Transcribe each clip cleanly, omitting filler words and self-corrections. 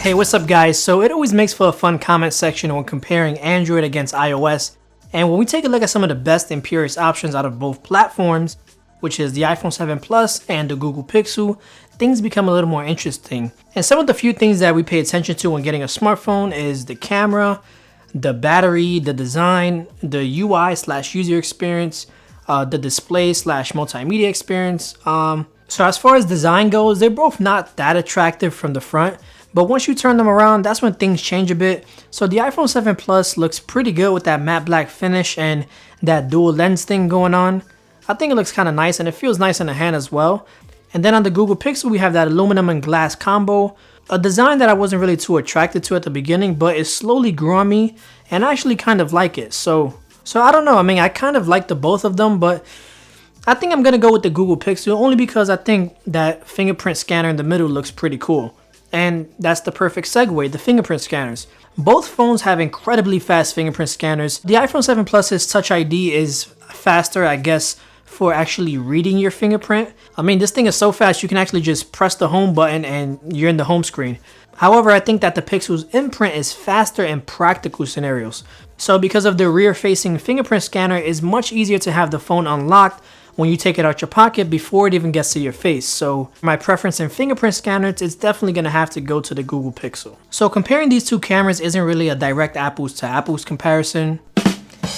Hey, what's up guys? So it always makes for a fun comment section when comparing Android against iOS. And when we take a look at some of the best and purest options out of both platforms, which is the iPhone 7 Plus and the Google Pixel, things become a little more interesting. And some of the few things that we pay attention to when getting a smartphone is the camera, the battery, the design, the UI/user experience, the display/multimedia experience. So as far as design goes, they're both not that attractive from the front, but once you turn them around, that's when things change a bit. So the iPhone 7 Plus looks pretty good with that matte black finish and that dual lens thing going on. I think it looks kind of nice and it feels nice in the hand as well. And then on the Google Pixel, we have that aluminum and glass combo, a design that I wasn't really too attracted to at the beginning, but it slowly grew on me and I actually kind of like it. So I don't know, I mean, I kind of like the both of them, but I think I'm gonna go with the Google Pixel only because I think that fingerprint scanner in the middle looks pretty cool. And that's the perfect segue, the fingerprint scanners. Both phones have incredibly fast fingerprint scanners. The iPhone 7 Plus's Touch ID is faster, I guess, for actually reading your fingerprint. I mean, this thing is so fast you can actually just press the home button and you're in the home screen. However, I think that the Pixel's imprint is faster in practical scenarios. So because of the rear-facing fingerprint scanner, it's much easier to have the phone unlocked when you take it out your pocket before it even gets to your face. So my preference in fingerprint scanners is definitely gonna have to go to the Google Pixel. So comparing these two cameras isn't really a direct apples to apples comparison.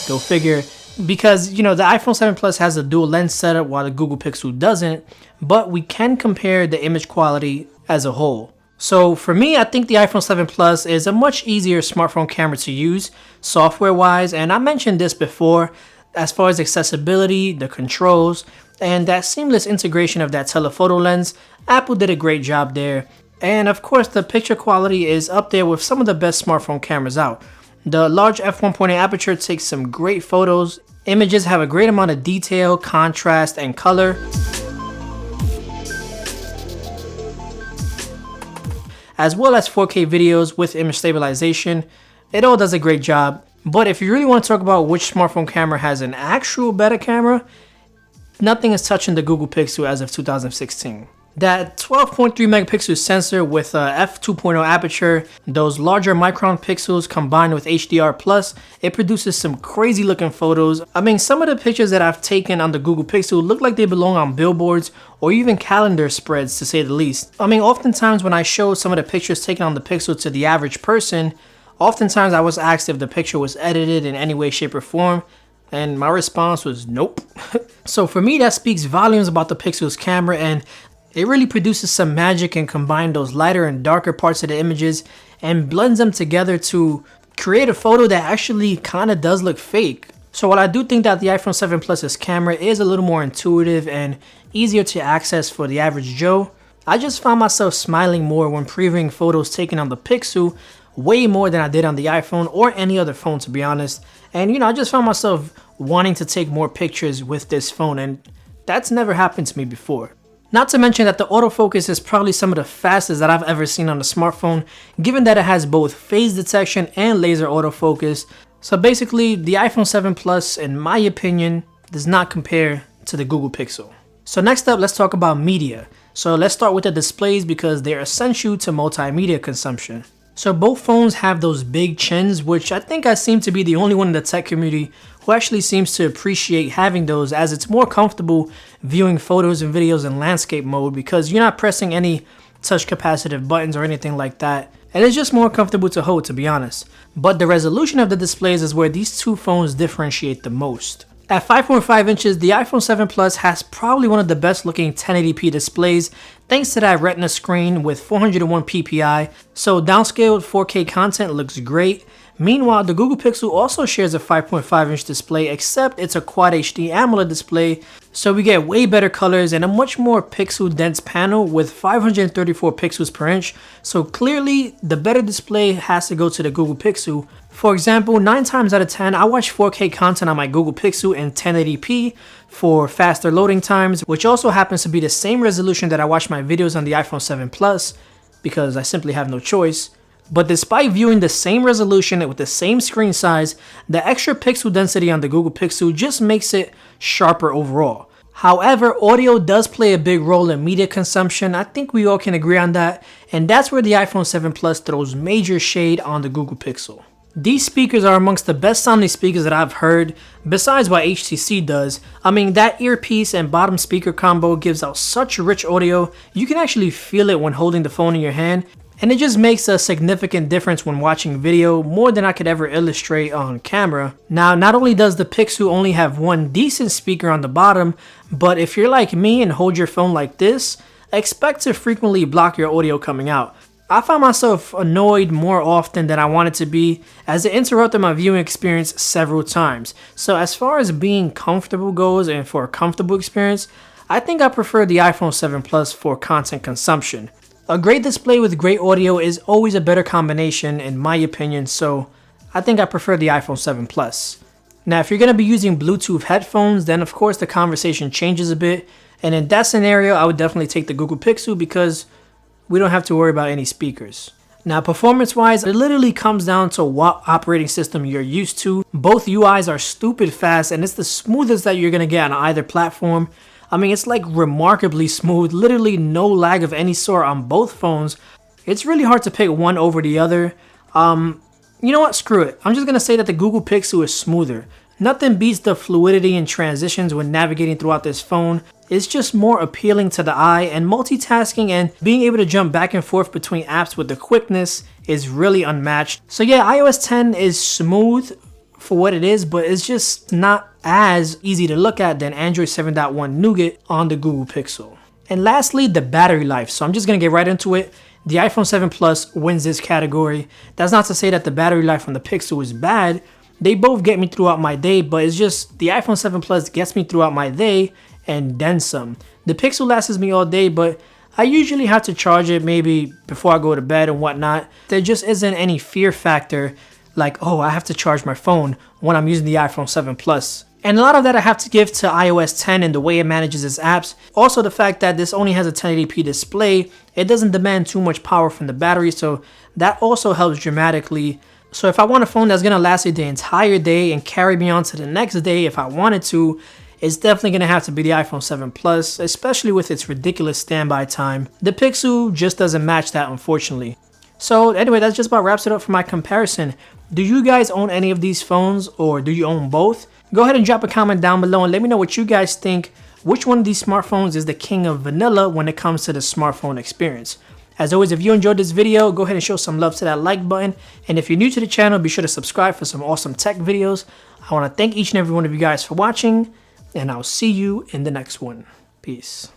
Go figure. Because, you know, the iPhone 7 Plus has a dual lens setup while the Google Pixel doesn't, but we can compare the image quality as a whole. So for me, I think the iPhone 7 Plus is a much easier smartphone camera to use software wise, and I mentioned this before as far as accessibility, the controls, and that seamless integration of that telephoto lens. Apple did a great job there. And of course, the picture quality is up there with some of the best smartphone cameras out. The large f1.8 aperture takes some great photos. Images have a great amount of detail, contrast, and color. As well as 4K videos with image stabilization. It all does a great job. But if you really want to talk about which smartphone camera has an actual better camera, nothing is touching the Google Pixel as of 2016. That 12.3 megapixel sensor with a f2.0 aperture, those larger micron pixels combined with HDR+, it produces some crazy looking photos. I mean, some of the pictures that I've taken on the Google Pixel look like they belong on billboards or even calendar spreads, to say the least. I mean, oftentimes when I show some of the pictures taken on the Pixel to the average person, oftentimes I was asked if the picture was edited in any way, shape, or form, and my response was nope. So for me, that speaks volumes about the Pixel's camera, and it really produces some magic and combines those lighter and darker parts of the images and blends them together to create a photo that actually kind of does look fake. So while I do think that the iPhone 7 Plus's camera is a little more intuitive and easier to access for the average Joe, I just found myself smiling more when previewing photos taken on the Pixel, way more than I did on the iPhone or any other phone, to be honest. And you know, I just found myself wanting to take more pictures with this phone, and that's never happened to me before. Not to mention that the autofocus is probably some of the fastest that I've ever seen on a smartphone, given that it has both phase detection and laser autofocus. So basically, the iPhone 7 Plus, in my opinion, does not compare to the Google Pixel. So next up, let's talk about media. So let's start with the displays because they're essential to multimedia consumption. So both phones have those big chins, which I think I seem to be the only one in the tech community who actually seems to appreciate having those, as it's more comfortable viewing photos and videos in landscape mode because you're not pressing any touch capacitive buttons or anything like that. And it's just more comfortable to hold, to be honest. But the resolution of the displays is where these two phones differentiate the most. At 5.5 inches, the iPhone 7 Plus has probably one of the best looking 1080p displays thanks to that Retina screen with 401 ppi, so downscaled 4K content looks great. Meanwhile, the Google Pixel also shares a 5.5 inch display, except it's a Quad HD AMOLED display, so we get way better colors and a much more pixel dense panel with 534 pixels per inch, so clearly the better display has to go to the Google Pixel. For example, 9 times out of 10, I watch 4K content on my Google Pixel in 1080p for faster loading times, which also happens to be the same resolution that I watch my videos on the iPhone 7 Plus, because I simply have no choice. But despite viewing the same resolution with the same screen size, the extra pixel density on the Google Pixel just makes it sharper overall. However, audio does play a big role in media consumption. I think we all can agree on that. And that's where the iPhone 7 Plus throws major shade on the Google Pixel. These speakers are amongst the best sounding speakers that I've heard, besides what HTC does. I mean, that earpiece and bottom speaker combo gives out such rich audio, you can actually feel it when holding the phone in your hand, and it just makes a significant difference when watching video, more than I could ever illustrate on camera. Now, not only does the Pixel only have one decent speaker on the bottom, but if you're like me and hold your phone like this, expect to frequently block your audio coming out. I found myself annoyed more often than I wanted to be, as it interrupted my viewing experience several times. So as far as being comfortable goes and for a comfortable experience, I think I prefer the iPhone 7 Plus for content consumption. A great display with great audio is always a better combination in my opinion, so I think I prefer the iPhone 7 Plus. Now if you're going to be using Bluetooth headphones, then of course the conversation changes a bit, and in that scenario I would definitely take the Google Pixel because we don't have to worry about any speakers. Now performance wise, it literally comes down to what operating system you're used to. Both UIs are stupid fast and it's the smoothest that you're going to get on either platform. I mean, it's like remarkably smooth, literally no lag of any sort on both phones. It's really hard to pick one over the other. You know what, screw it. I'm just going to say that the Google Pixel is smoother. Nothing beats the fluidity and transitions when navigating throughout this phone. It's just more appealing to the eye, and multitasking and being able to jump back and forth between apps with the quickness is really unmatched. So yeah, iOS 10 is smooth for what it is, but it's just not as easy to look at than Android 7.1 Nougat on the Google Pixel. And lastly, the battery life. So I'm just going to get right into it. The iPhone 7 Plus wins this category. That's not to say that the battery life on the Pixel is bad. They both get me throughout my day, but it's just the iPhone 7 Plus gets me throughout my day and then some. The Pixel lasts me all day, but I usually have to charge it maybe before I go to bed and whatnot. There just isn't any fear factor like, oh, I have to charge my phone when I'm using the iPhone 7 Plus. And a lot of that I have to give to iOS 10 and the way it manages its apps. Also the fact that this only has a 1080p display, it doesn't demand too much power from the battery, so that also helps dramatically. So if I want a phone that's going to last me the entire day and carry me on to the next day if I wanted to, it's definitely going to have to be the iPhone 7 Plus, especially with its ridiculous standby time. The Pixel just doesn't match that, unfortunately. So anyway, that just about wraps it up for my comparison. Do you guys own any of these phones, or do you own both? Go ahead and drop a comment down below and let me know what you guys think. Which one of these smartphones is the king of vanilla when it comes to the smartphone experience? As always, if you enjoyed this video, go ahead and show some love to that like button. And if you're new to the channel, be sure to subscribe for some awesome tech videos. I want to thank each and every one of you guys for watching, and I'll see you in the next one. Peace.